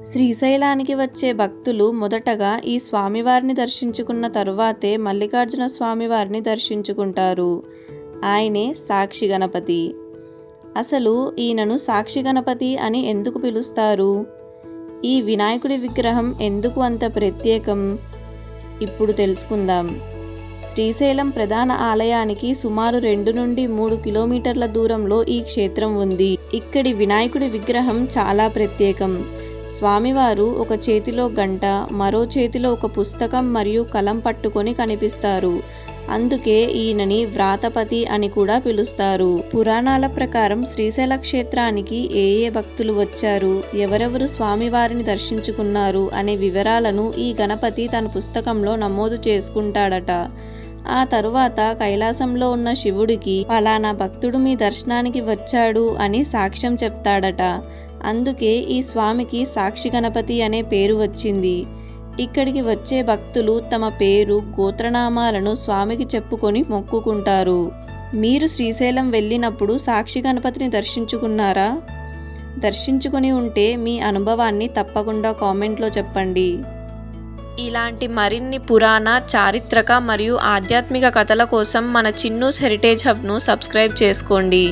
శ్రీశైలానికి వచ్చే భక్తులు మొదటగా ఈ స్వామివారిని దర్శించుకున్న తరువాతే మల్లికార్జున స్వామివారిని దర్శించుకుంటారు. ఆయనే సాక్షి గణపతి. అసలు ఈయనను సాక్షి గణపతి అని ఎందుకు పిలుస్తారు? ఈ వినాయకుడి విగ్రహం ఎందుకు అంత ప్రత్యేకం? ఇప్పుడు తెలుసుకుందాం. శ్రీశైలం ప్రధాన ఆలయానికి సుమారు 2 నుండి 3 కిలోమీటర్ల దూరంలో ఈ క్షేత్రం ఉంది. ఇక్కడి వినాయకుడి విగ్రహం చాలా ప్రత్యేకం. స్వామివారు ఒక చేతిలో గంట, మరో చేతిలో ఒక పుస్తకం మరియు కలం పట్టుకొని కనిపిస్తారు. అందుకే ఈయనని వ్రాతపతి అని కూడా పిలుస్తారు. పురాణాల ప్రకారం శ్రీశైల క్షేత్రానికి ఏ భక్తులు వచ్చారు, ఎవరెవరు స్వామివారిని దర్శించుకున్నారు అనే వివరాలను ఈ గణపతి తన పుస్తకంలో నమోదు చేసుకుంటాడట. ఆ తరువాత కైలాసంలో ఉన్న శివుడికి ఫలానా భక్తుడు మీ దర్శనానికి వచ్చాడు అని సాక్ష్యం చెప్తాడట. అందుకే ఈ స్వామికి సాక్షి గణపతి అనే పేరు వచ్చింది. ఇక్కడికి వచ్చే భక్తులు తమ పేరు, గోత్రనామాలను స్వామికి చెప్పుకొని మొక్కుకుంటారు. మీరు శ్రీశైలం వెళ్ళినప్పుడు సాక్షి గణపతిని దర్శించుకున్నారా? దర్శించుకుని ఉంటే మీ అనుభవాన్ని తప్పకుండా కామెంట్లో చెప్పండి. ఇలాంటి మరిన్ని పురాణ, చారిత్రక మరియు ఆధ్యాత్మిక కథల కోసం మన చిన్నూస్ హెరిటేజ్ హబ్ను సబ్స్క్రైబ్ చేసుకోండి.